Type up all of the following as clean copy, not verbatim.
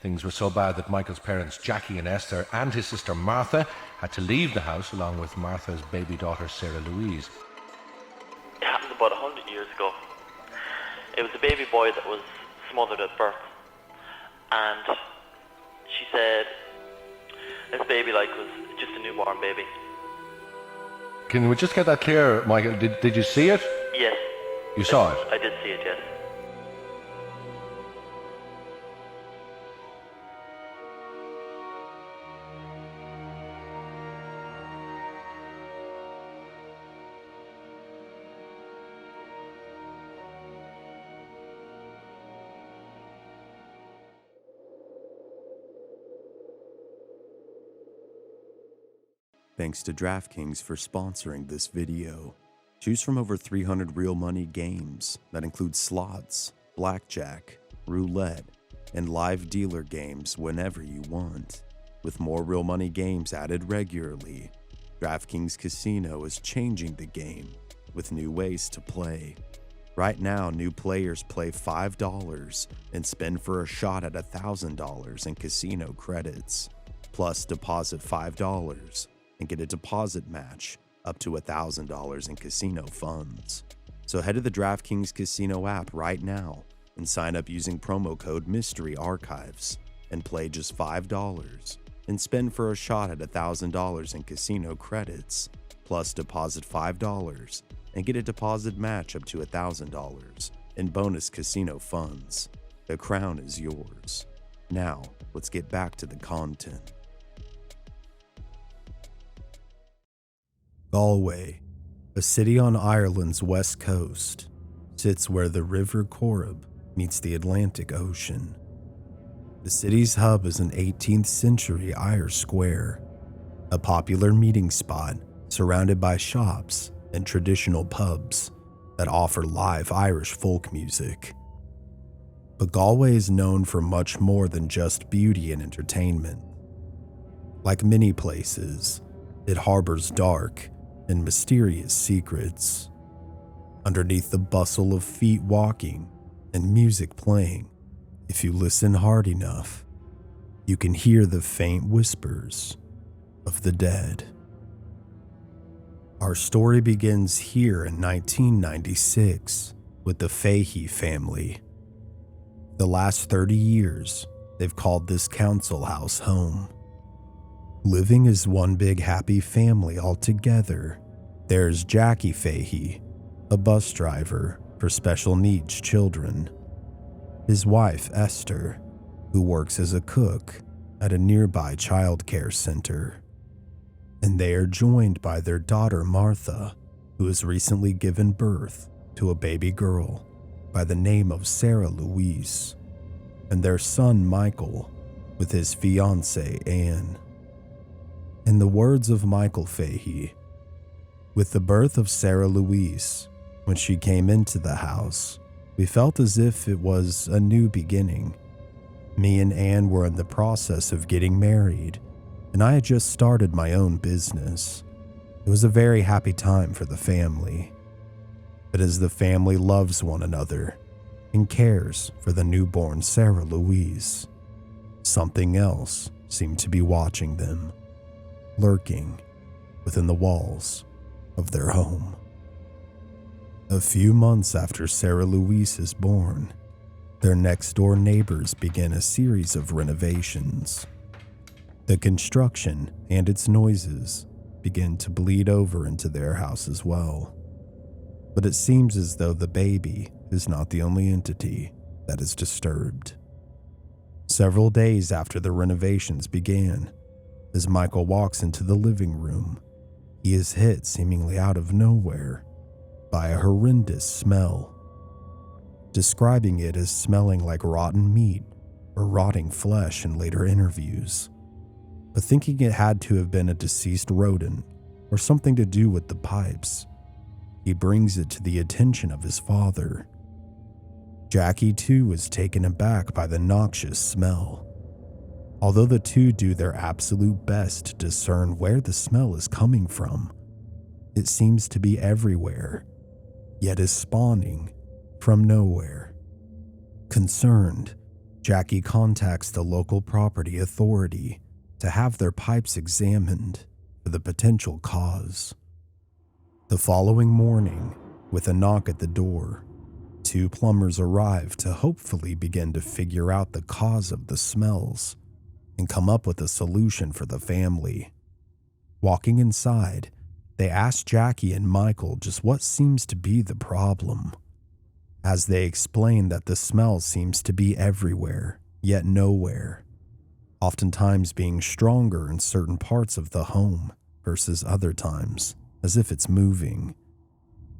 Things were so bad that Michael's parents, Jackie and Esther, and his sister Martha, had to leave the house along with Martha's baby daughter, Sarah Louise. It happened about 100 years ago. It was a baby boy that was smothered at birth. And she said this baby was just a newborn baby. Can we just get that clear, Michael? Did you see it? Yes. You saw it? I did see it, yes. Thanks to DraftKings for sponsoring this video. Choose from over 300 real money games that include slots, blackjack, roulette, and live dealer games whenever you want. With more real money games added regularly, DraftKings Casino is changing the game with new ways to play. Right now, new players play $5 and spend for a shot at $1,000 in casino credits. Plus, deposit $5 and get a deposit match up to $1,000 in casino funds. So head to the DraftKings Casino app right now and sign up using promo code Mystery Archives and play just $5 and spend for a shot at $1,000 in casino credits. Plus, deposit $5 and get a deposit match up to $1,000 in bonus casino funds. The crown is yours. Now, let's get back to the content. Galway, a city on Ireland's west coast, sits where the River Corrib meets the Atlantic Ocean. The city's hub is an 18th century Irish square, a popular meeting spot surrounded by shops and traditional pubs that offer live Irish folk music. But Galway is known for much more than just beauty and entertainment. Like many places, it harbors dark and mysterious secrets. Underneath the bustle of feet walking and music playing, if you listen hard enough, you can hear the faint whispers of the dead. Our story begins here in 1996 with the Fahey family. The last 30 years, they've called this council house home. Living as one big happy family all together, there's Jackie Fahey, a bus driver for special needs children. His wife, Esther, who works as a cook at a nearby child care center. And they are joined by their daughter, Martha, who has recently given birth to a baby girl by the name of Sarah Louise, and their son, Michael, with his fiancée, Anne. In the words of Michael Fahey, with the birth of Sarah Louise, when she came into the house, we felt as if it was a new beginning. Me and Anne were in the process of getting married, and I had just started my own business. It was a very happy time for the family. But as the family loves one another and cares for the newborn Sarah Louise, something else seemed to be watching them, lurking within the walls of their home. A few months after Sarah Louise is born, their next-door neighbors begin a series of renovations. The construction and its noises begin to bleed over into their house as well. But it seems as though the baby is not the only entity that is disturbed. Several days after the renovations began, as Michael walks into the living room, he is hit seemingly out of nowhere by a horrendous smell, describing it as smelling like rotten meat or rotting flesh in later interviews, but thinking it had to have been a deceased rodent or something to do with the pipes. He brings it to the attention of his father. Jackie, too, is taken aback by the noxious smell. Although the two do their absolute best to discern where the smell is coming from, it seems to be everywhere, yet is spawning from nowhere. Concerned, Jackie contacts the local property authority to have their pipes examined for the potential cause. The following morning, with a knock at the door, 2 plumbers arrive to hopefully begin to figure out the cause of the smells and come up with a solution for the family. Walking inside, they ask Jackie and Michael just what seems to be the problem, as they explain that the smell seems to be everywhere, yet nowhere, oftentimes being stronger in certain parts of the home versus other times, as if it's moving.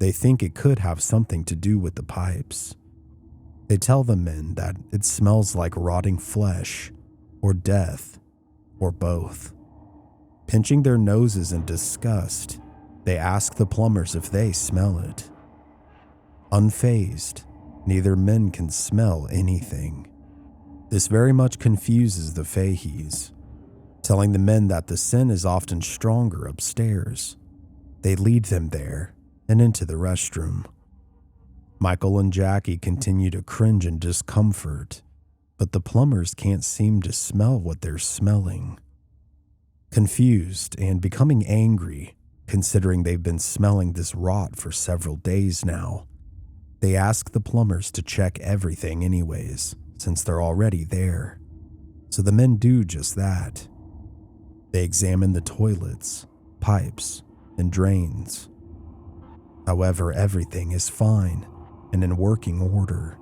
They think it could have something to do with the pipes. They tell the men that it smells like rotting flesh, or death, or both. Pinching their noses in disgust, they ask the plumbers if they smell it. Unfazed, neither men can smell anything. This very much confuses the Faheys, telling the men that the scent is often stronger upstairs. They lead them there and into the restroom. Michael and Jackie continue to cringe in discomfort, but the plumbers can't seem to smell what they're smelling. Confused and becoming angry, considering they've been smelling this rot for several days now, they ask the plumbers to check everything anyways, since they're already there. So the men do just that. They examine the toilets, pipes, and drains. However, everything is fine and in working order.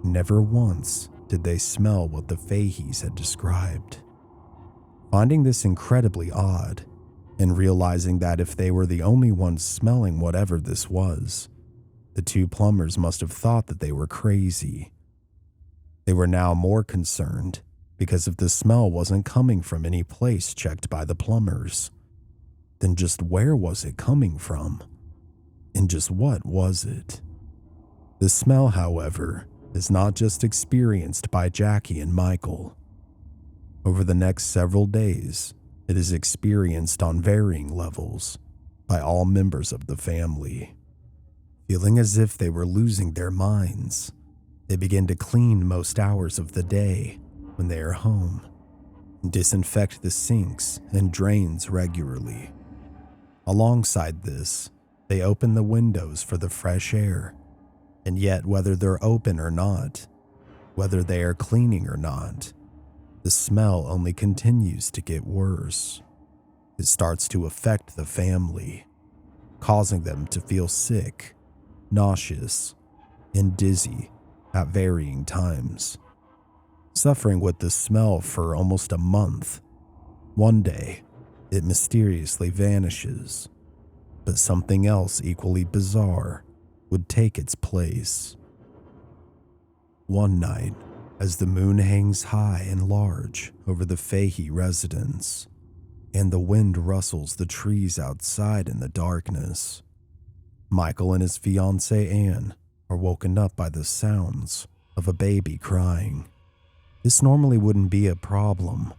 Never once did they smell what the Faheys had described. Finding this incredibly odd, and realizing that if they were the only ones smelling whatever this was, the 2 plumbers must have thought that they were crazy. They were now more concerned because if the smell wasn't coming from any place checked by the plumbers, then just where was it coming from? And just what was it? The smell, however, is not just experienced by Jackie and Michael. Over the next several days, it is experienced on varying levels by all members of the family. Feeling as if they were losing their minds, they begin to clean most hours of the day when they are home, and disinfect the sinks and drains regularly. Alongside this, they open the windows for the fresh air, and yet whether they're open or not, whether they are cleaning or not, the smell only continues to get worse. It starts to affect the family, causing them to feel sick, nauseous, and dizzy at varying times. Suffering with the smell for almost a month, one day, it mysteriously vanishes, but something else equally bizarre would take its place. One night, as the moon hangs high and large over the Fahey residence, and the wind rustles the trees outside in the darkness, Michael and his fiancée Anne are woken up by the sounds of a baby crying. This normally wouldn't be a problem,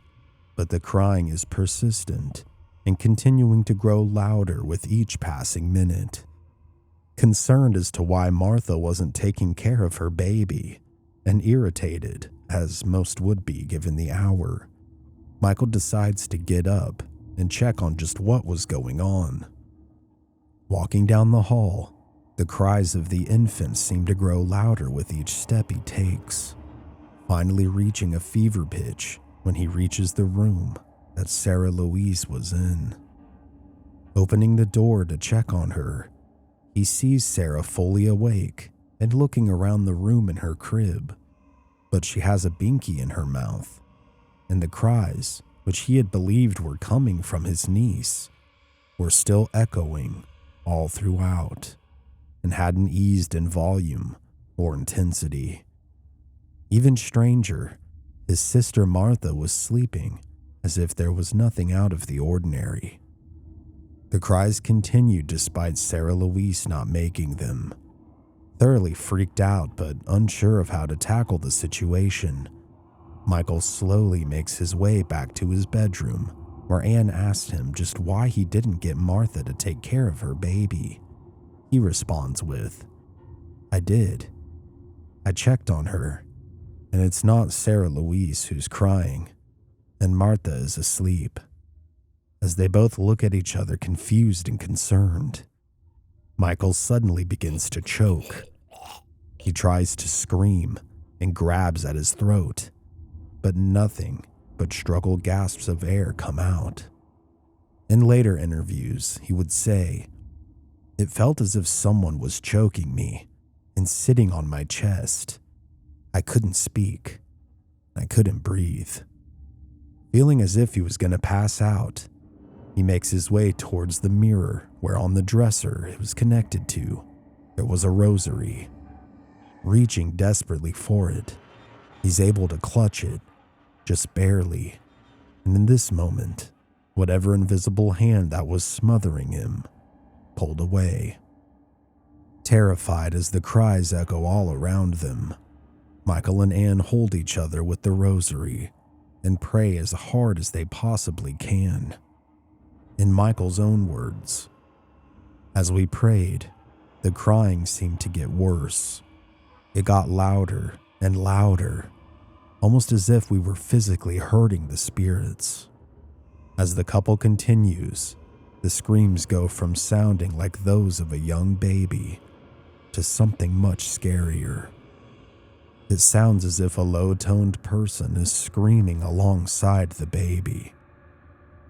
but the crying is persistent and continuing to grow louder with each passing minute. Concerned as to why Martha wasn't taking care of her baby, and irritated, as most would be given the hour, Michael decides to get up and check on just what was going on. Walking down the hall, the cries of the infant seem to grow louder with each step he takes, finally reaching a fever pitch when he reaches the room that Sarah Louise was in. Opening the door to check on her, he sees Sarah fully awake and looking around the room in her crib, but she has a binky in her mouth, and the cries, which he had believed were coming from his niece, were still echoing all throughout, and hadn't eased in volume or intensity. Even stranger, his sister Martha was sleeping as if there was nothing out of the ordinary. The cries continued despite Sarah Louise not making them. Thoroughly freaked out but unsure of how to tackle the situation, Michael slowly makes his way back to his bedroom, where Anne asked him just why he didn't get Martha to take care of her baby. He responds with, "I did. I checked on her, and it's not Sarah Louise who's crying, and Martha is asleep. As they both look at each other confused and concerned, Michael suddenly begins to choke. He tries to scream and grabs at his throat, but nothing but struggled gasps of air come out. In later interviews, he would say, "It felt as if someone was choking me and sitting on my chest. I couldn't speak. I couldn't breathe." Feeling as if he was going to pass out, he makes his way towards the mirror where on the dresser it was connected to, there was a rosary. Reaching desperately for it, he's able to clutch it, just barely, and in this moment, whatever invisible hand that was smothering him pulled away. Terrified as the cries echo all around them, Michael and Anne hold each other with the rosary and pray as hard as they possibly can. In Michael's own words, "As we prayed, the crying seemed to get worse. It got louder and louder, almost as if we were physically hurting the spirits." As the couple continues, the screams go from sounding like those of a young baby to something much scarier. It sounds as if a low-toned person is screaming alongside the baby,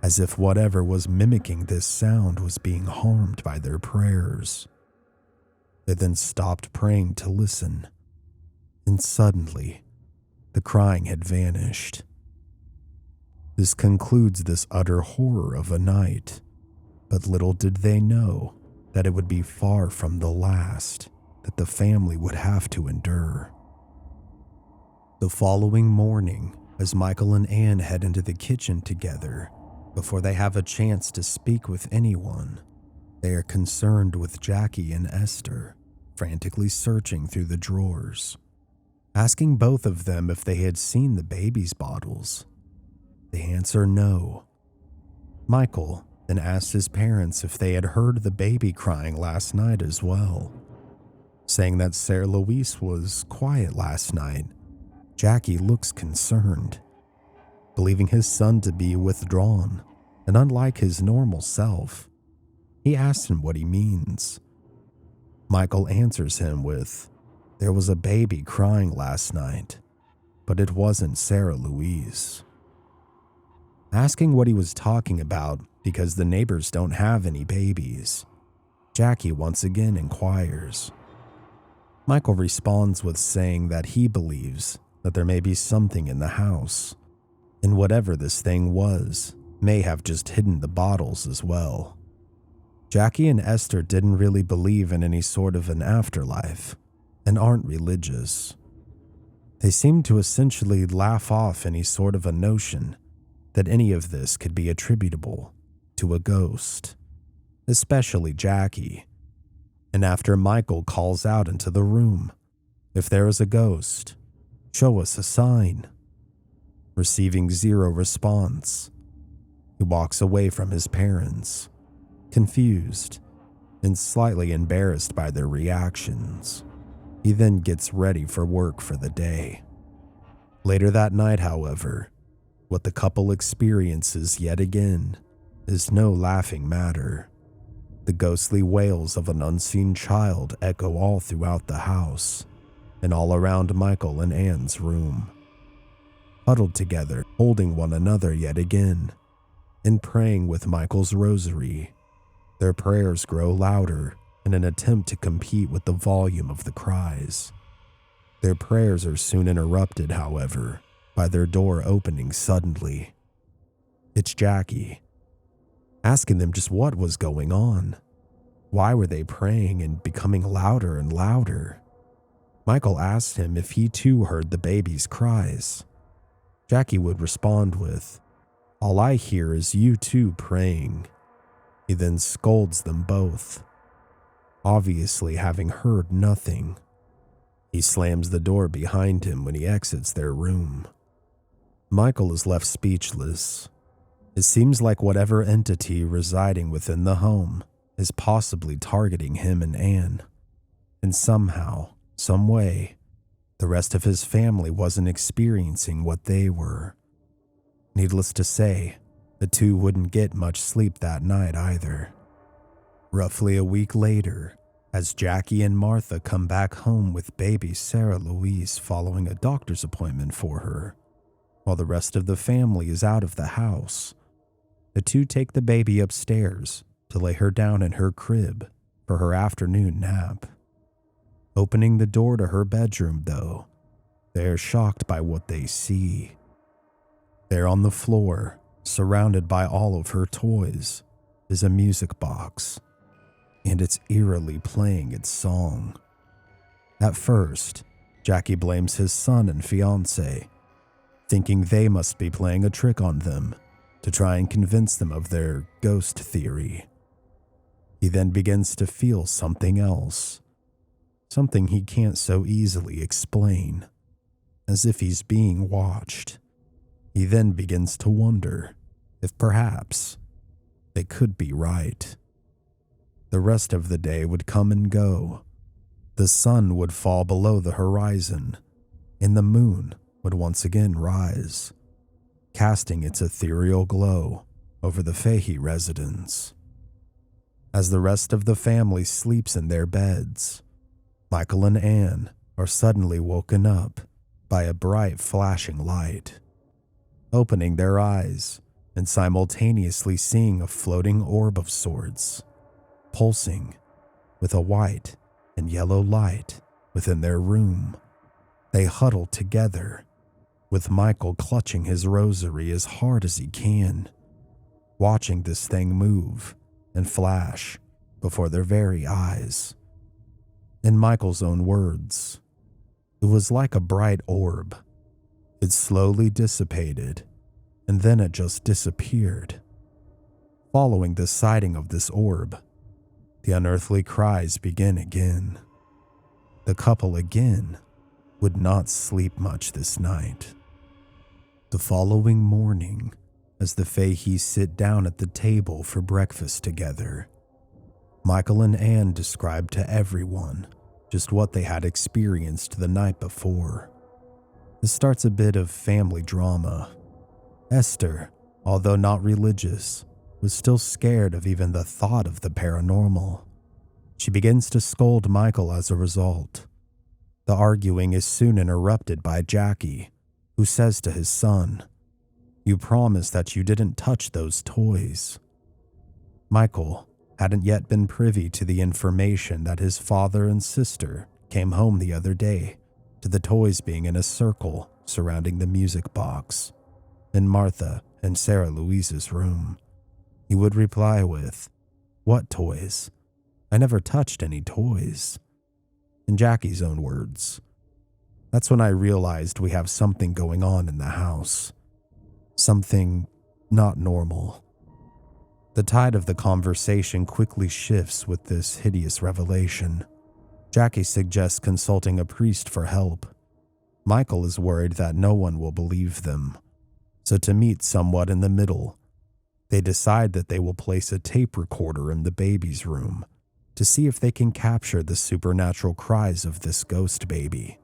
as if whatever was mimicking this sound was being harmed by their prayers. They then stopped praying to listen, and suddenly, the crying had vanished. This concludes this utter horror of a night, but little did they know that it would be far from the last that the family would have to endure. The following morning, as Michael and Anne head into the kitchen together, before they have a chance to speak with anyone, they are concerned with Jackie and Esther, frantically searching through the drawers, asking both of them if they had seen the baby's bottles. They answer no. Michael then asked his parents if they had heard the baby crying last night as well. Saying that Sarah Louise was quiet last night, Jackie looks concerned, believing his son to be withdrawn and unlike his normal self. He asks him what he means. Michael answers him with, "There was a baby crying last night, but it wasn't Sarah Louise." Asking what he was talking about because the neighbors don't have any babies, Jackie once again inquires. Michael responds with saying that he believes that there may be something in the house, and whatever this thing was may have just hidden the bottles as well. Jackie and Esther didn't really believe in any sort of an afterlife and aren't religious. They seem to essentially laugh off any sort of a notion that any of this could be attributable to a ghost, especially Jackie. And after Michael calls out into the room, "If there is a ghost, show us a sign," receiving zero response, he walks away from his parents, confused and slightly embarrassed by their reactions. He then gets ready for work for the day. Later that night, however, what the couple experiences yet again is no laughing matter. The ghostly wails of an unseen child echo all throughout the house and all around Michael and Anne's room. Huddled together, holding one another yet again, and praying with Michael's rosary, their prayers grow louder in an attempt to compete with the volume of the cries. Their prayers are soon interrupted, however, by their door opening suddenly. It's Jackie, asking them just what was going on. Why were they praying and becoming louder and louder? Michael asked him if he too heard the baby's cries. Jackie would respond with, "All I hear is you two praying." He then scolds them both, obviously having heard nothing. He slams the door behind him when he exits their room. Michael is left speechless. It seems like whatever entity residing within the home is possibly targeting him and Anne. And somehow, some way, the rest of his family wasn't experiencing what they were. Needless to say, the two wouldn't get much sleep that night either. Roughly a week later, as Jackie and Martha come back home with baby Sarah Louise following a doctor's appointment for her, while the rest of the family is out of the house, the two take the baby upstairs to lay her down in her crib for her afternoon nap. Opening the door to her bedroom, though, they are shocked by what they see. There on the floor, surrounded by all of her toys, is a music box, and it's eerily playing its song. At first, Jackie blames his son and fiancé, thinking they must be playing a trick on them to try and convince them of their ghost theory. He then begins to feel something else, something he can't so easily explain, as if he's being watched. He then begins to wonder if perhaps they could be right. The rest of the day would come and go. The sun would fall below the horizon, and the moon would once again rise, casting its ethereal glow over the Fahey residence. As the rest of the family sleeps in their beds, Michael and Anne are suddenly woken up by a bright flashing light. Opening their eyes and simultaneously seeing a floating orb of sorts, pulsing with a white and yellow light within their room, they huddle together, with Michael clutching his rosary as hard as he can, watching this thing move and flash before their very eyes. In Michael's own words, it was like a bright orb. It slowly dissipated, and then it just disappeared. Following the sighting of this orb, the unearthly cries begin again. The couple again would not sleep much this night. The following morning, as the Faheys sit down at the table for breakfast together, Michael and Anne described to everyone just what they had experienced the night before. This starts a bit of family drama. Esther, although not religious, was still scared of even the thought of the paranormal. She begins to scold Michael as a result. The arguing is soon interrupted by Jackie, who says to his son, "You promised that you didn't touch those toys." Michael hadn't yet been privy to the information that his father and sister came home the other day to the toys being in a circle surrounding the music box in Martha and Sarah Louise's room. He would reply with, "What toys? I never touched any toys." In Jackie's own words, "That's when I realized we have something going on in the house. Something not normal." The tide of the conversation quickly shifts with this hideous revelation. Jackie suggests consulting a priest for help. Michael is worried that no one will believe them, so to meet somewhat in the middle, they decide that they will place a tape recorder in the baby's room to see if they can capture the supernatural cries of this ghost baby.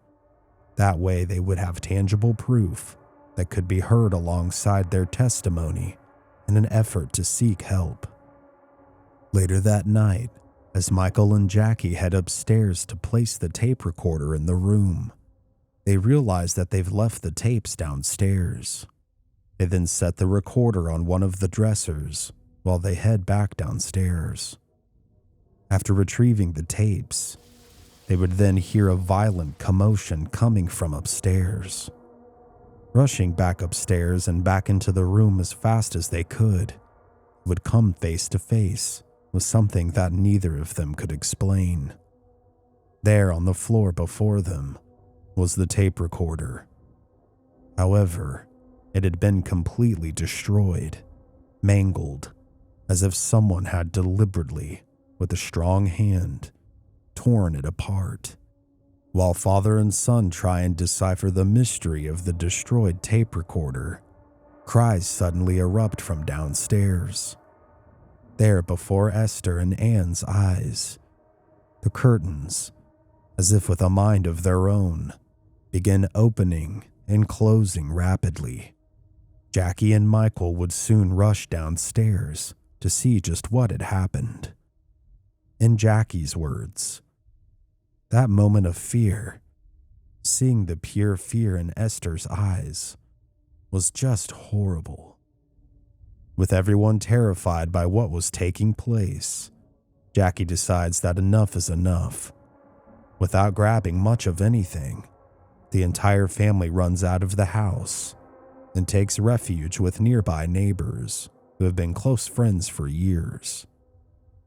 That way they would have tangible proof that could be heard alongside their testimony in an effort to seek help. Later that night, as Michael and Jackie head upstairs to place the tape recorder in the room, they realize that they've left the tapes downstairs. They then set the recorder on one of the dressers while they head back downstairs. After retrieving the tapes, they would then hear a violent commotion coming from upstairs. Rushing back upstairs and back into the room as fast as they could, would come face to face with something that neither of them could explain. There on the floor before them was the tape recorder. However, it had been completely destroyed, mangled, as if someone had deliberately, with a strong hand, torn it apart. While father and son try and decipher the mystery of the destroyed tape recorder, cries suddenly erupt from downstairs. There before Esther and Anne's eyes, the curtains, as if with a mind of their own, began opening and closing rapidly. Jackie and Michael would soon rush downstairs to see just what had happened. In Jackie's words, that moment of fear, seeing the pure fear in Esther's eyes, was just horrible. With everyone terrified by what was taking place, Jackie decides that enough is enough. Without grabbing much of anything, the entire family runs out of the house and takes refuge with nearby neighbors who have been close friends for years.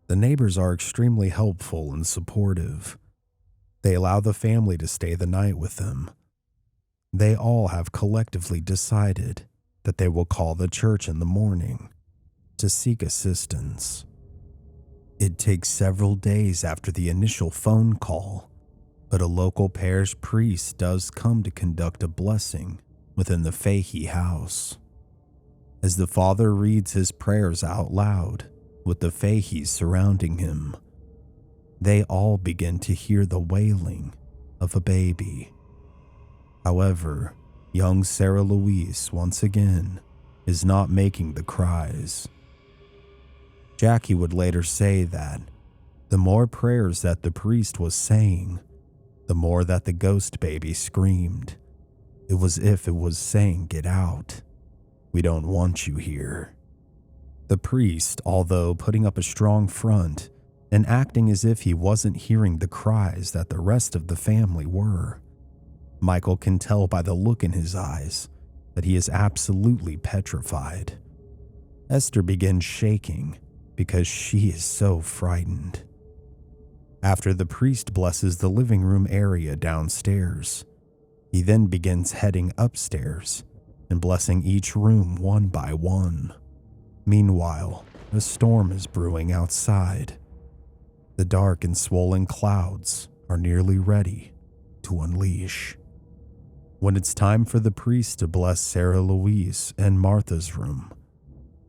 The neighbors are extremely helpful and supportive. They allow the family to stay the night with them. They all have collectively decided that they will call the church in the morning to seek assistance. It takes several days after the initial phone call, but a local parish priest does come to conduct a blessing within the Fahey house. As the father reads his prayers out loud, with the Faheys surrounding him, they all begin to hear the wailing of a baby. However, young Sarah Louise, once again, is not making the cries. Jackie would later say that the more prayers that the priest was saying, the more that the ghost baby screamed. It was as if it was saying, "Get out. We don't want you here." The priest, although putting up a strong front and acting as if he wasn't hearing the cries that the rest of the family were, Michael can tell by the look in his eyes that he is absolutely petrified. Esther begins shaking because she is so frightened. After the priest blesses the living room area downstairs, he then begins heading upstairs and blessing each room one by one. Meanwhile, a storm is brewing outside. The dark and swollen clouds are nearly ready to unleash. When it's time for the priest to bless Sarah Louise and Martha's room,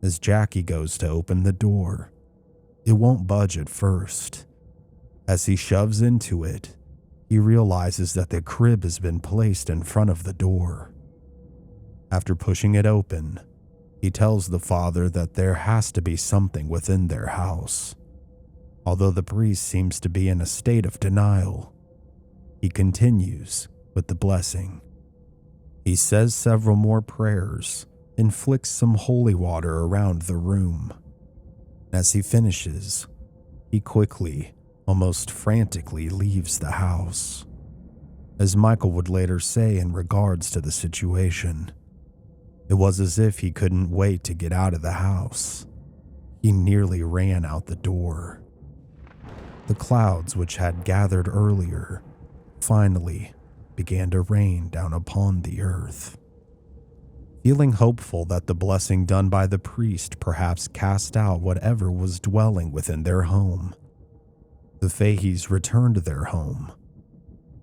as Jackie goes to open the door, it won't budge at first. As he shoves into it, he realizes that the crib has been placed in front of the door. After pushing it open, he tells the father that there has to be something within their house. Although the priest seems to be in a state of denial, he continues with the blessing. He says several more prayers and flicks some holy water around the room. As he finishes, he quickly, almost frantically leaves the house. As Michael would later say in regards to the situation, it was as if he couldn't wait to get out of the house. He nearly ran out the door. The clouds, which had gathered earlier, finally began to rain down upon the earth. Feeling hopeful that the blessing done by the priest perhaps cast out whatever was dwelling within their home, the Faheys returned to their home.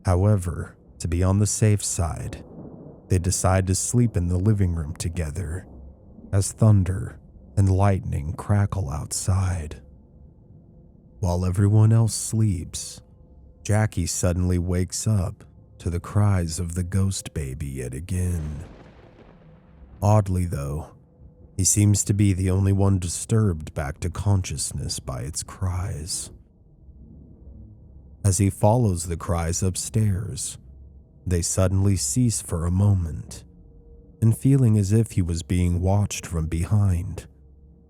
However, to be on the safe side, they decide to sleep in the living room together as thunder and lightning crackle outside. While everyone else sleeps, Jackie suddenly wakes up to the cries of the ghost baby yet again. Oddly though, he seems to be the only one disturbed back to consciousness by its cries. As he follows the cries upstairs, they suddenly cease for a moment, and feeling as if he was being watched from behind,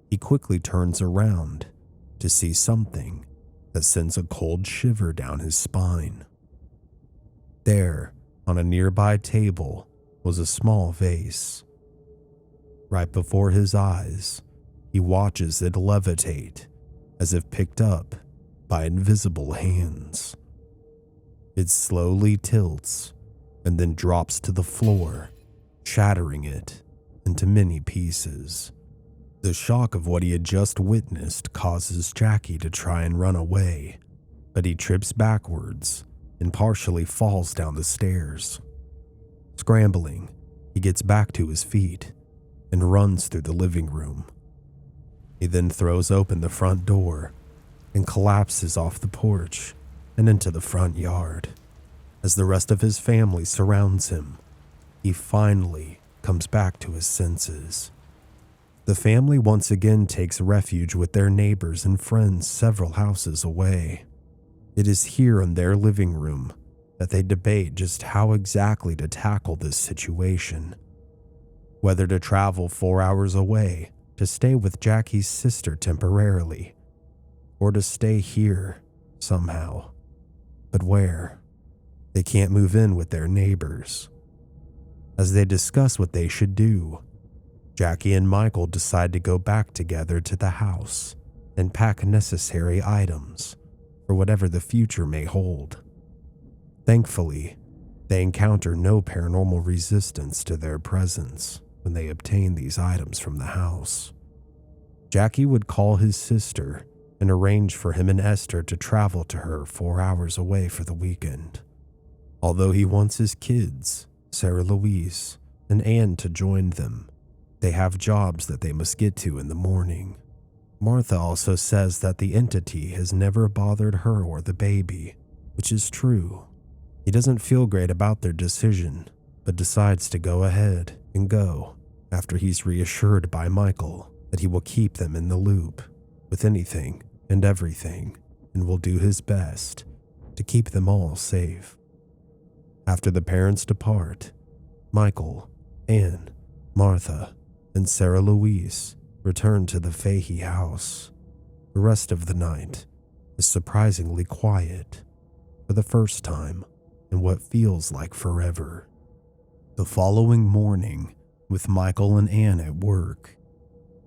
he quickly turns around to see something that sends a cold shiver down his spine. There, on a nearby table, was a small vase. Right before his eyes, he watches it levitate, as if picked up by invisible hands. It slowly tilts and then drops to the floor, shattering it into many pieces. The shock of what he had just witnessed causes Jackie to try and run away, but he trips backwards and partially falls down the stairs. Scrambling, he gets back to his feet and runs through the living room. He then throws open the front door and collapses off the porch and into the front yard. As the rest of his family surrounds him, he finally comes back to his senses. The family once again takes refuge with their neighbors and friends several houses away. It is here in their living room that they debate just how exactly to tackle this situation. Whether to travel 4 hours away to stay with Jackie's sister temporarily, or to stay here somehow. But where? They can't move in with their neighbors. As they discuss what they should do, Jackie and Michael decide to go back together to the house and pack necessary items for whatever the future may hold. Thankfully, they encounter no paranormal resistance to their presence when they obtain these items from the house. Jackie would call his sister and arrange for him and Esther to travel to her 4 hours away for the weekend. Although he wants his kids, Sarah Louise and Anne, to join them, they have jobs that they must get to in the morning. Martha also says that the entity has never bothered her or the baby, which is true. He doesn't feel great about their decision, but decides to go ahead and go after he's reassured by Michael that he will keep them in the loop with anything and everything and will do his best to keep them all safe. After the parents depart, Michael, Anne, Martha, and Sarah Louise return to the Fahey house. The rest of the night is surprisingly quiet for the first time in what feels like forever. The following morning, with Michael and Anne at work,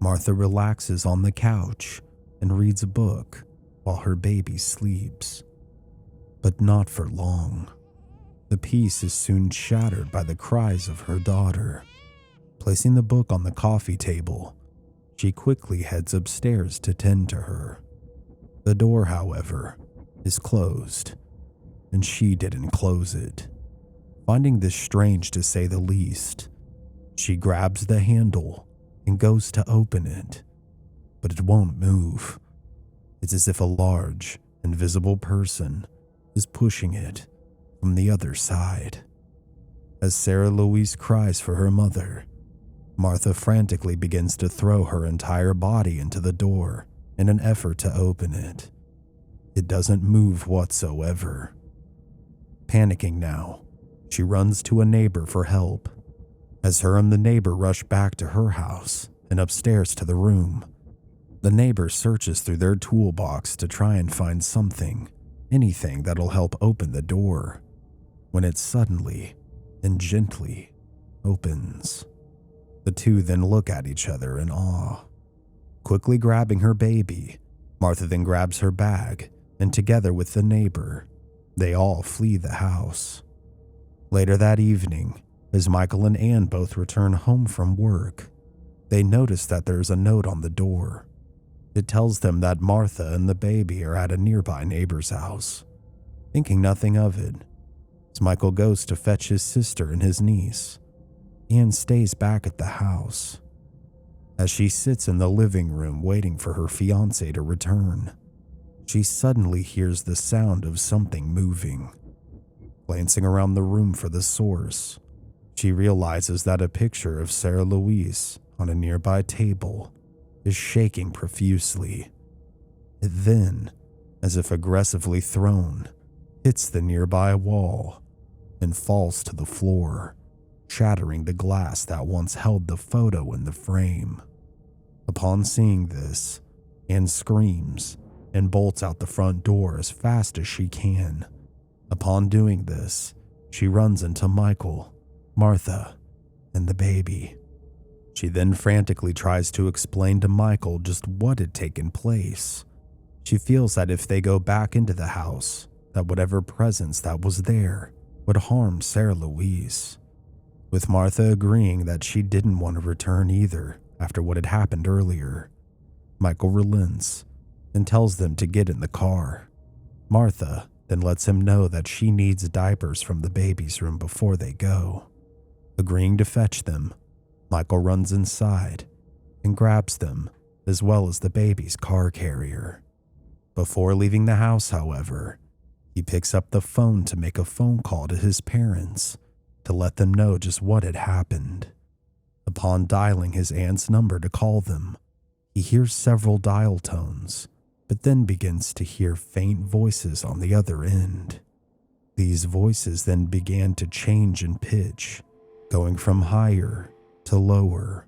Martha relaxes on the couch and reads a book while her baby sleeps. But not for long. The peace is soon shattered by the cries of her daughter. Placing the book on the coffee table, she quickly heads upstairs to tend to her. The door, however, is closed, and she didn't close it. Finding this strange to say the least, she grabs the handle and goes to open it, but it won't move. It's as if a large, invisible person is pushing it from the other side. As Sarah Louise cries for her mother, Martha frantically begins to throw her entire body into the door in an effort to open it. It doesn't move whatsoever. Panicking now, she runs to a neighbor for help. As her and the neighbor rush back to her house and upstairs to the room, the neighbor searches through their toolbox to try and find something, anything that'll help open the door, when it suddenly and gently opens. The two then look at each other in awe. Quickly grabbing her baby, Martha then grabs her bag, and together with the neighbor, they all flee the house. Later that evening, as Michael and Anne both return home from work, they notice that there's a note on the door. It tells them that Martha and the baby are at a nearby neighbor's house. Thinking nothing of it, as Michael goes to fetch his sister and his niece, Anne stays back at the house. As she sits in the living room waiting for her fiancé to return, she suddenly hears the sound of something moving. Glancing around the room for the source, she realizes that a picture of Sarah Louise on a nearby table is shaking profusely. It then, as if aggressively thrown, hits the nearby wall and falls to the floor, shattering the glass that once held the photo in the frame. Upon seeing this, Anne screams and bolts out the front door as fast as she can. Upon doing this, she runs into Michael, Martha, and the baby. She then frantically tries to explain to Michael just what had taken place. She feels that if they go back into the house, that whatever presence that was there would harm Sarah Louise. With Martha agreeing that she didn't want to return either after what had happened earlier, Michael relents and tells them to get in the car. Martha then lets him know that she needs diapers from the baby's room before they go. Agreeing to fetch them, Michael runs inside and grabs them, as well as the baby's car carrier. Before leaving the house, however, He picks up the phone to make a phone call to his parents to let them know just what had happened. Upon dialing his aunt's number to call them, he hears several dial tones, but then begins to hear faint voices on the other end. These voices then began to change in pitch, going from higher to lower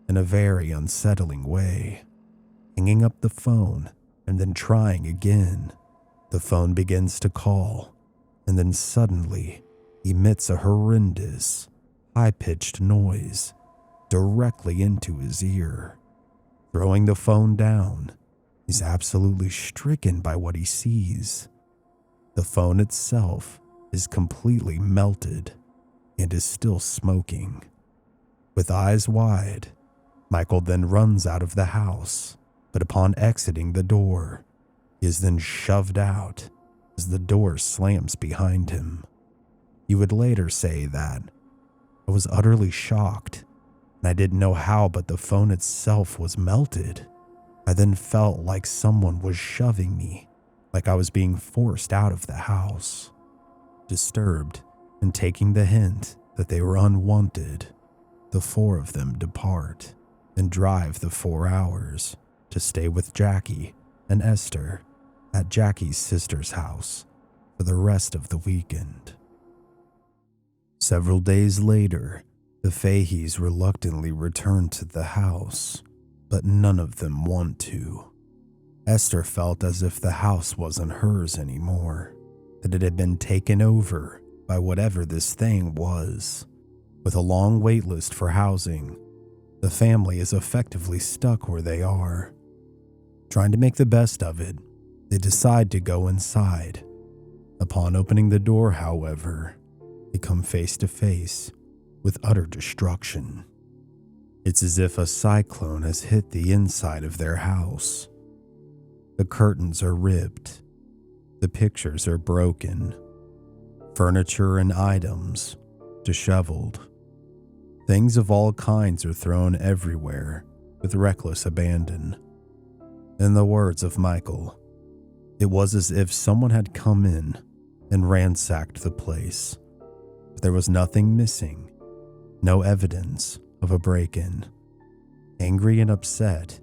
in a very unsettling way. Hanging up the phone and then trying again, the phone begins to call and then suddenly emits a horrendous, high-pitched noise directly into his ear. Throwing the phone down, he's absolutely stricken by what he sees. The phone itself is completely melted and is still smoking. With eyes wide, Michael then runs out of the house, but upon exiting the door, he is then shoved out as the door slams behind him. He would later say that, "I was utterly shocked, and I didn't know how, but the phone itself was melted. I then felt like someone was shoving me, like I was being forced out of the house." Disturbed and taking the hint that they were unwanted, the four of them depart and drive the 4 hours to stay with Jackie and Esther at Jackie's sister's house for the rest of the weekend. Several days later, the Faheys reluctantly return to the house, but none of them want to. Esther felt as if the house wasn't hers anymore, that it had been taken over by whatever this thing was. With a long wait list for housing, the family is effectively stuck where they are. Trying to make the best of it, they decide to go inside. Upon opening the door, however, they come face to face with utter destruction. It's as if a cyclone has hit the inside of their house. The curtains are ripped. The pictures are broken. Furniture and items disheveled. Things of all kinds are thrown everywhere with reckless abandon. In the words of Michael, it was as if someone had come in and ransacked the place. But there was nothing missing, no evidence of a break-in. Angry and upset,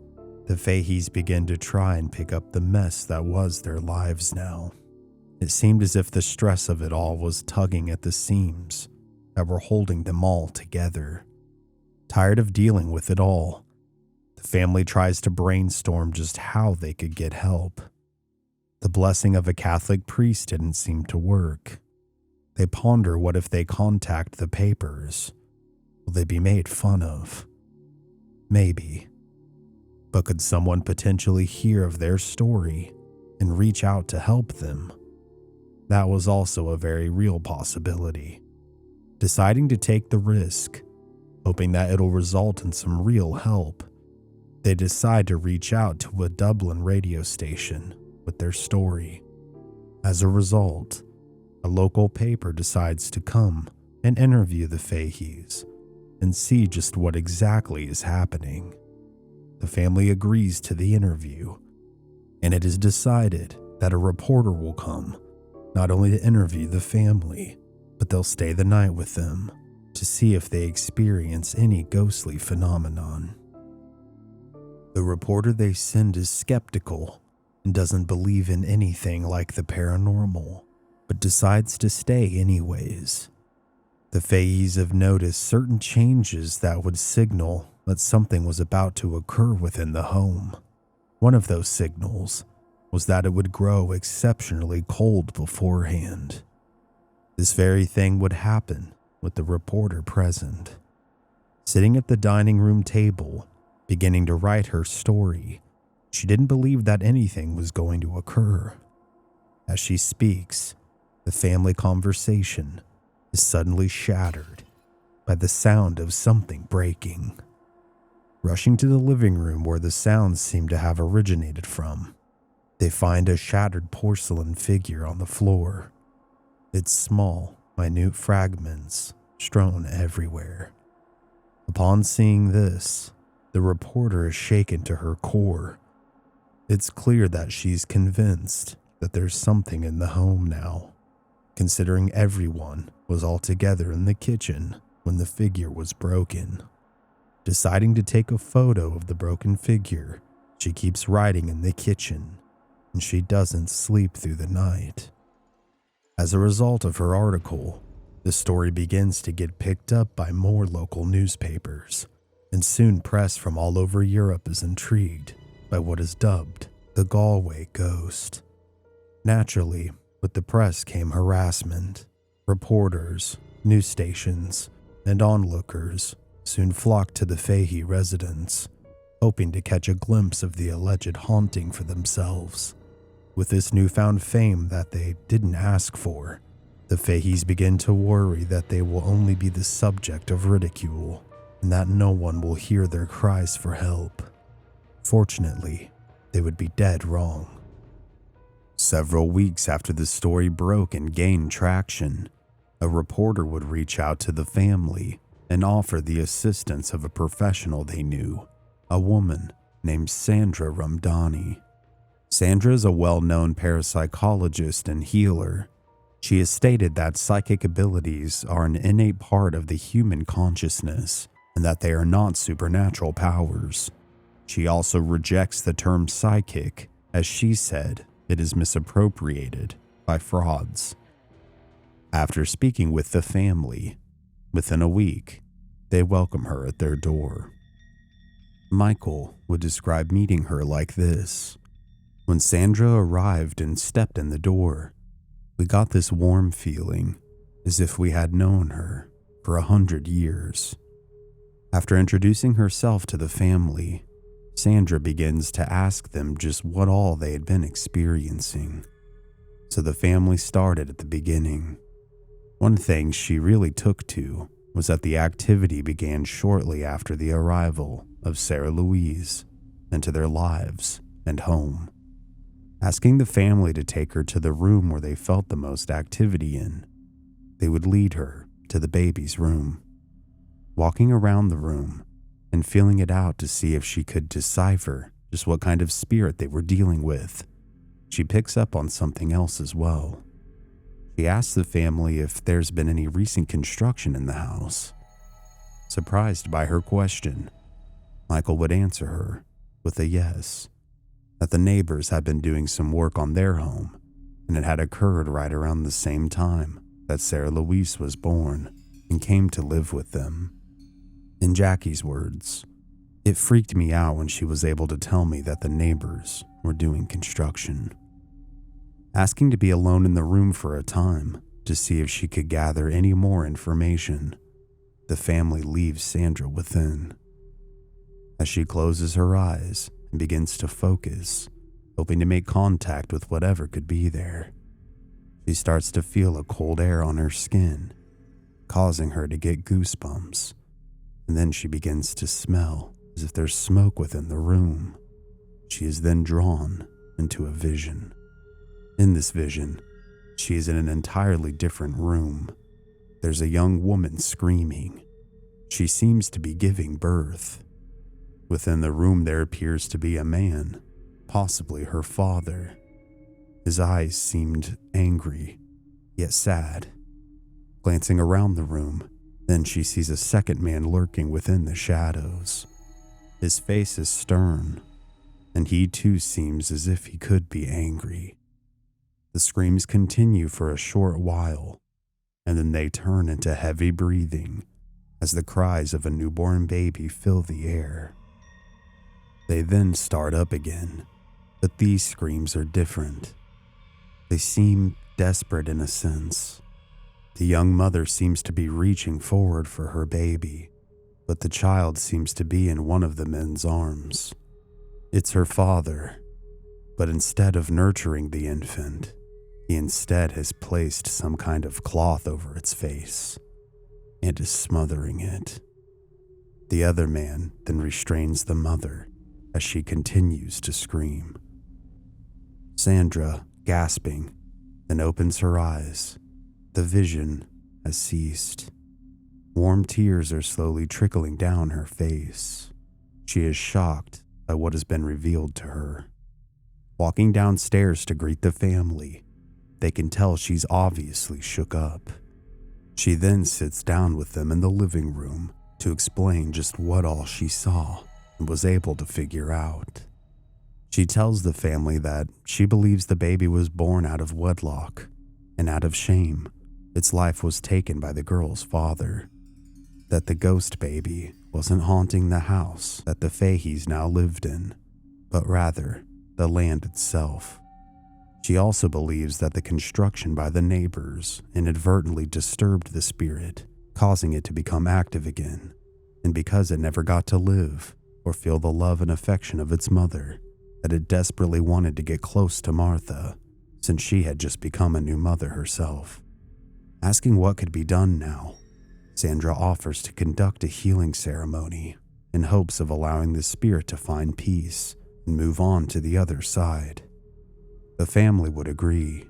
the Faheys began to try and pick up the mess that was their lives now. It seemed as if the stress of it all was tugging at the seams that were holding them all together. Tired of dealing with it all, the family tries to brainstorm just how they could get help. The blessing of a Catholic priest didn't seem to work. They ponder, what if they contact the papers? Will they be made fun of? Maybe. But could someone potentially hear of their story and reach out to help them? That was also a very real possibility. Deciding to take the risk, hoping that it'll result in some real help, they decide to reach out to a Dublin radio station with their story. As a result, a local paper decides to come and interview the Faheys and see just what exactly is happening. The family agrees to the interview, and it is decided that a reporter will come, not only to interview the family, but they'll stay the night with them to see if they experience any ghostly phenomenon. The reporter they send is skeptical and doesn't believe in anything like the paranormal, but decides to stay anyways. The Faheys have noticed certain changes that would signal that something was about to occur within the home. One of those signals was that it would grow exceptionally cold beforehand. This very thing would happen with the reporter present. Sitting at the dining room table, beginning to write her story, she didn't believe that anything was going to occur. As she speaks, the family conversation is suddenly shattered by the sound of something breaking. Rushing to the living room where the sounds seem to have originated from, they find a shattered porcelain figure on the floor. Its small, minute fragments strewn everywhere. Upon seeing this, the reporter is shaken to her core. It's clear that she's convinced that there's something in the home now, considering everyone was all together in the kitchen when the figure was broken. Deciding to take a photo of the broken figure, she keeps writing in the kitchen, and she doesn't sleep through the night. As a result of her article, the story begins to get picked up by more local newspapers, and soon press from all over Europe is intrigued by what is dubbed the Galway ghost. Naturally, with the press came harassment. Reporters, news stations, and onlookers soon flocked to the Fahey residence, hoping to catch a glimpse of the alleged haunting for themselves. With this newfound fame that they didn't ask for, the Faheys begin to worry that they will only be the subject of ridicule and that no one will hear their cries for help. Fortunately, they would be dead wrong. Several weeks after the story broke and gained traction, a reporter would reach out to the family and offer the assistance of a professional they knew, a woman named Sandra Ramdani. Sandra is a well-known parapsychologist and healer. She has stated that psychic abilities are an innate part of the human consciousness and that they are not supernatural powers. She also rejects the term psychic, as she said it is misappropriated by frauds. After speaking with the family, within a week, they welcome her at their door. Michael would describe meeting her like this. When Sandra arrived and stepped in the door, we got this warm feeling as if we had known her for 100 years. After introducing herself to the family, Sandra begins to ask them just what all they had been experiencing. So the family started at the beginning. One thing she really took to was that the activity began shortly after the arrival of Sarah Louise into their lives and home. Asking the family to take her to the room where they felt the most activity in, they would lead her to the baby's room. Walking around the room and feeling it out to see if she could decipher just what kind of spirit they were dealing with, she picks up on something else as well. She asks the family if there's been any recent construction in the house. Surprised by her question, Michael would answer her with a yes, that the neighbors had been doing some work on their home, and it had occurred right around the same time that Sarah Louise was born and came to live with them. In Jackie's words, "It freaked me out when she was able to tell me that the neighbors were doing construction." Asking to be alone in the room for a time to see if she could gather any more information, the family leaves Sandra within. As she closes her eyes and begins to focus, hoping to make contact with whatever could be there, she starts to feel a cold air on her skin, causing her to get goosebumps, and then she begins to smell as if there's smoke within the room. She is then drawn into a vision. In this vision, she is in an entirely different room. There's a young woman screaming. She seems to be giving birth. Within the room there appears to be a man, possibly her father. His eyes seemed angry, yet sad. Glancing around the room, then she sees a second man lurking within the shadows. His face is stern, and he too seems as if he could be angry. The screams continue for a short while, and then they turn into heavy breathing as the cries of a newborn baby fill the air. They then start up again, but these screams are different. They seem desperate in a sense. The young mother seems to be reaching forward for her baby, but the child seems to be in one of the men's arms. It's her father, but instead of nurturing the infant, he instead has placed some kind of cloth over its face and is smothering it. The other man then restrains the mother as she continues to scream. Sandra, gasping, then opens her eyes. The vision has ceased. Warm tears are slowly trickling down her face. She is shocked by what has been revealed to her. Walking downstairs to greet the family, they can tell she's obviously shook up. She then sits down with them in the living room to explain just what all she saw and was able to figure out. She tells the family that she believes the baby was born out of wedlock, and out of shame, its life was taken by the girl's father. That the ghost baby wasn't haunting the house that the Faheys now lived in, but rather the land itself. She also believes that the construction by the neighbors inadvertently disturbed the spirit, causing it to become active again, and because it never got to live or feel the love and affection of its mother, that it desperately wanted to get close to Martha, since she had just become a new mother herself. Asking what could be done now, Sandra offers to conduct a healing ceremony in hopes of allowing the spirit to find peace and move on to the other side. The family would agree.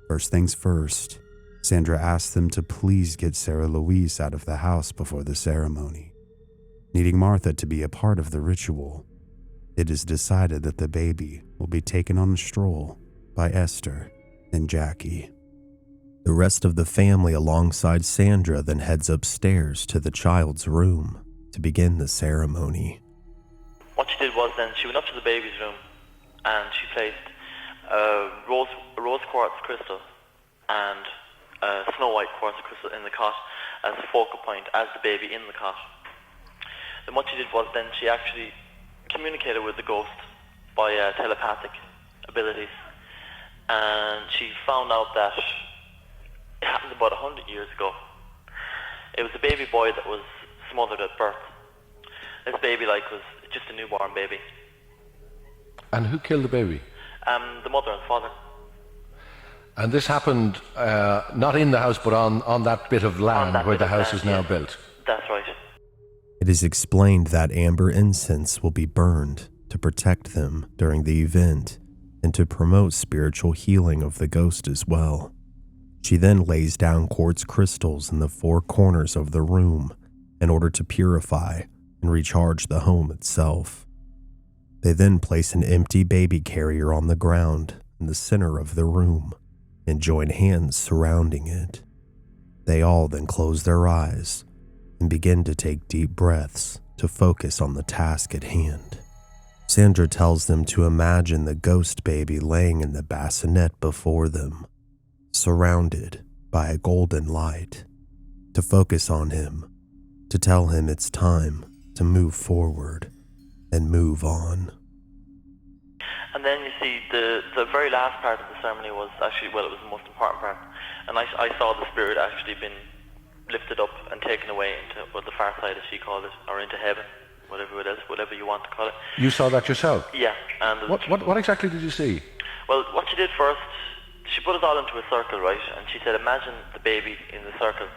First things first, Sandra asked them to please get Sarah Louise out of the house before the ceremony. Needing Martha to be a part of the ritual, it is decided that the baby will be taken on a stroll by Esther and Jackie. The rest of the family alongside Sandra then heads upstairs to the child's room to begin the ceremony. What she did was then she went up to the baby's room and she placed a rose quartz crystal and a snow white quartz crystal in the cot as a focal point as the baby in the cot. Then what she did was then she actually communicated with the ghost by telepathic abilities, and she found out that it happened about 100 years ago. It was a baby boy that was smothered at birth. This baby was just a newborn baby. And who killed the baby? The mother and father. And this happened not in the house, but on that bit of land where the house is now built. That's right. It is explained that amber incense will be burned to protect them during the event and to promote spiritual healing of the ghost as well. She then lays down quartz crystals in the four corners of the room in order to purify and recharge the home itself. They then place an empty baby carrier on the ground in the center of the room and join hands surrounding it. They all then close their eyes and begin to take deep breaths to focus on the task at hand. Sandra tells them to imagine the ghost baby laying in the bassinet before them, surrounded by a golden light, to focus on him, to tell him it's time to move forward and move on. And then you see the very last part of the ceremony was actually, it was the most important part. And I saw the spirit actually been lifted up and taken away into the far side, as she called it, or into heaven, whatever it is, whatever you want to call it. You saw that yourself? Yeah. And what exactly did you see? Well, what she did first, she put us all into a circle, right? And she said, imagine the baby in the circle.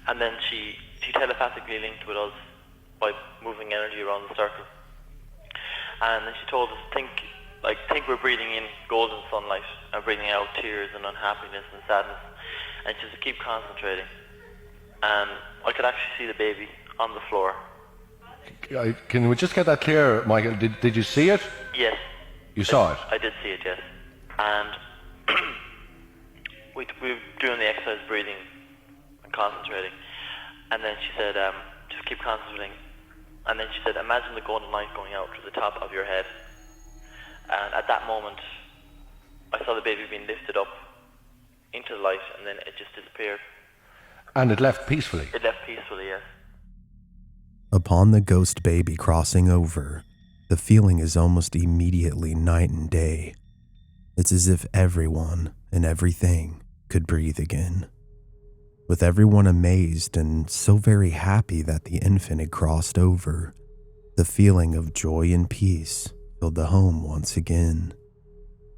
And then she telepathically linked with us by moving energy around the circle. And then she told us, think we're breathing in golden sunlight and breathing out tears and unhappiness and sadness. And just keep concentrating. And I could actually see the baby on the floor. Can we just get that clear, Michael? Did you see it? Yes. You saw it? I did see it, yes. And we were doing the exercise, breathing and concentrating. And then she said, just keep concentrating. And then she said, imagine the golden light going out to the top of your head. And at that moment, I saw the baby being lifted up into the light, and then it just disappeared. And it left peacefully? It left peacefully, yes. Upon the ghost baby crossing over, the feeling is almost immediately night and day. It's as if everyone and everything could breathe again. With everyone amazed and so very happy that the infant had crossed over, the feeling of joy and peace filled the home once again.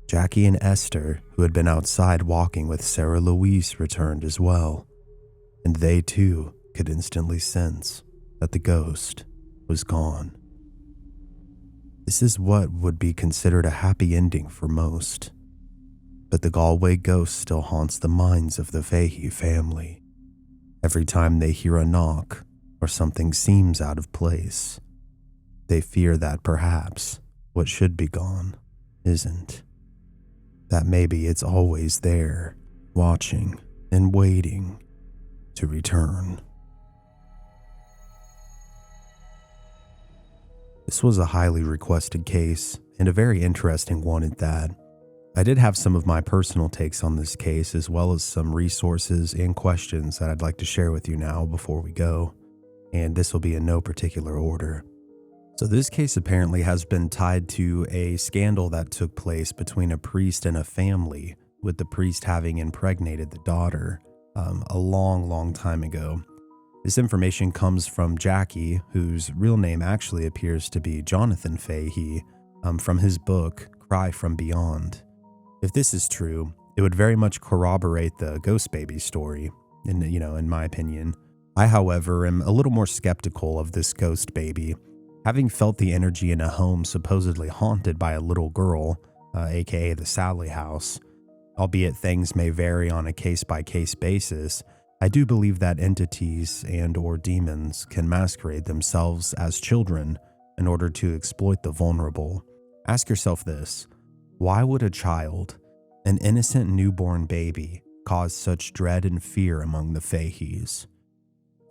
Jackie and Esther, who had been outside walking with Sarah Louise, returned as well, and they too could instantly sense that the ghost was gone. This is what would be considered a happy ending for most, but the Galway ghost still haunts the minds of the Fahey family. Every time they hear a knock or something seems out of place, they fear that perhaps what should be gone isn't. That maybe it's always there, watching and waiting to return. This was a highly requested case, and a very interesting one at that. I did have some of my personal takes on this case, as well as some resources and questions that I'd like to share with you now before we go, and this will be in no particular order. So this case apparently has been tied to a scandal that took place between a priest and a family, with the priest having impregnated the daughter a long time ago. This information comes from Jackie, whose real name actually appears to be Jonathan Fahey, from his book, Cry from Beyond. If this is true, it would very much corroborate the ghost baby story, in my opinion. I, however, am a little more skeptical of this ghost baby, having felt the energy in a home supposedly haunted by a little girl, aka the Sally house. Albeit things may vary on a case-by-case basis, I do believe that entities and or demons can masquerade themselves as children in order to exploit the vulnerable. Ask yourself this: why would a child, an innocent newborn baby, cause such dread and fear among the Faheys?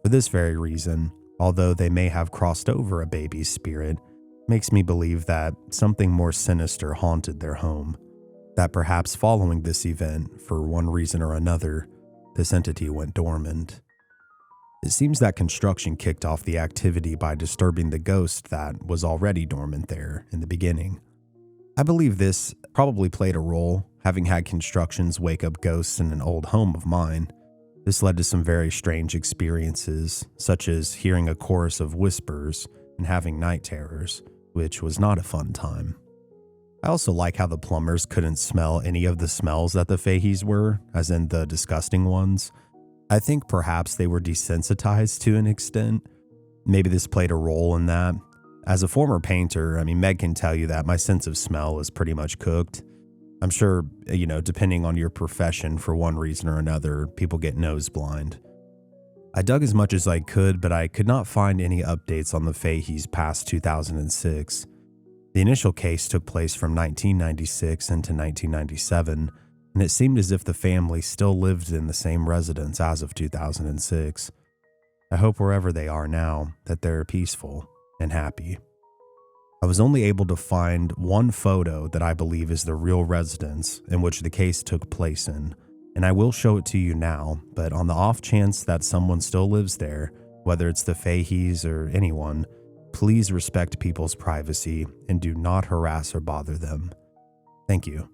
For this very reason, although they may have crossed over a baby's spirit, makes me believe that something more sinister haunted their home. That perhaps following this event, for one reason or another, this entity went dormant. It seems that construction kicked off the activity by disturbing the ghost that was already dormant there in the beginning. I believe this probably played a role, having had constructions wake up ghosts in an old home of mine. This led to some very strange experiences, such as hearing a chorus of whispers and having night terrors, which was not a fun time. I also like how the plumbers couldn't smell any of the smells that the Faheys were, as in the disgusting ones. I think perhaps they were desensitized to an extent. Maybe this played a role in that. As a former painter, Meg can tell you that my sense of smell is pretty much cooked. I'm sure, depending on your profession, for one reason or another, people get nose blind. I dug as much as I could, but I could not find any updates on the Faheys past 2006. The initial case took place from 1996 into 1997, and it seemed as if the family still lived in the same residence as of 2006. I hope wherever they are now, that they're peaceful and happy. I was only able to find one photo that I believe is the real residence in which the case took place in, and I will show it to you now, but on the off chance that someone still lives there, whether it's the Faheys or anyone, please respect people's privacy and do not harass or bother them. Thank you.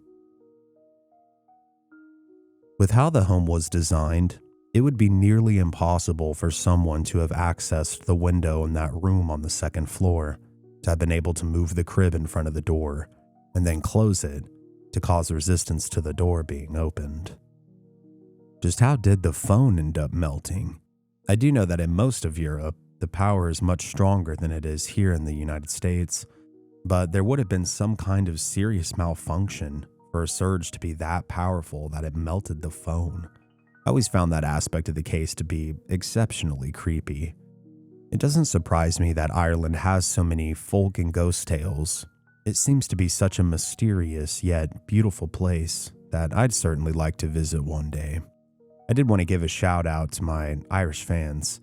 With how the home was designed, it would be nearly impossible for someone to have accessed the window in that room on the second floor, to have been able to move the crib in front of the door, and then close it to cause resistance to the door being opened. Just how did the phone end up melting? I do know that in most of Europe, the power is much stronger than it is here in the United States, but there would have been some kind of serious malfunction for a surge to be that powerful that it melted the phone. I always found that aspect of the case to be exceptionally creepy. It doesn't surprise me that Ireland has so many folk and ghost tales. It seems to be such a mysterious yet beautiful place that I'd certainly like to visit one day. I did want to give a shout out to my Irish fans.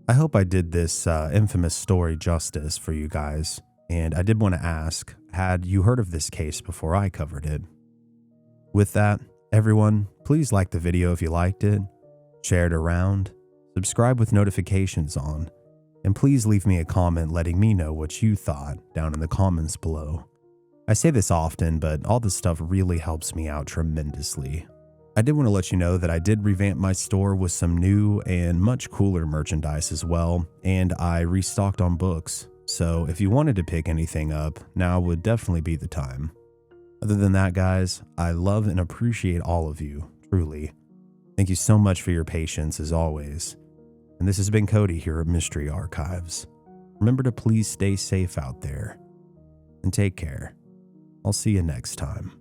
I hope I did this infamous story justice for you guys, and I did want to ask, had you heard of this case before I covered it? With that, everyone, please like the video if you liked it, share it around, subscribe with notifications on, and please leave me a comment letting me know what you thought down in the comments below. I say this often, but all this stuff really helps me out tremendously. I did want to let you know that I did revamp my store with some new and much cooler merchandise as well, and I restocked on books, so if you wanted to pick anything up, now would definitely be the time. Other than that, guys, I love and appreciate all of you, truly. Thank you so much for your patience as always. And this has been Cody here at Mystery Archives. Remember to please stay safe out there, and take care. I'll see you next time.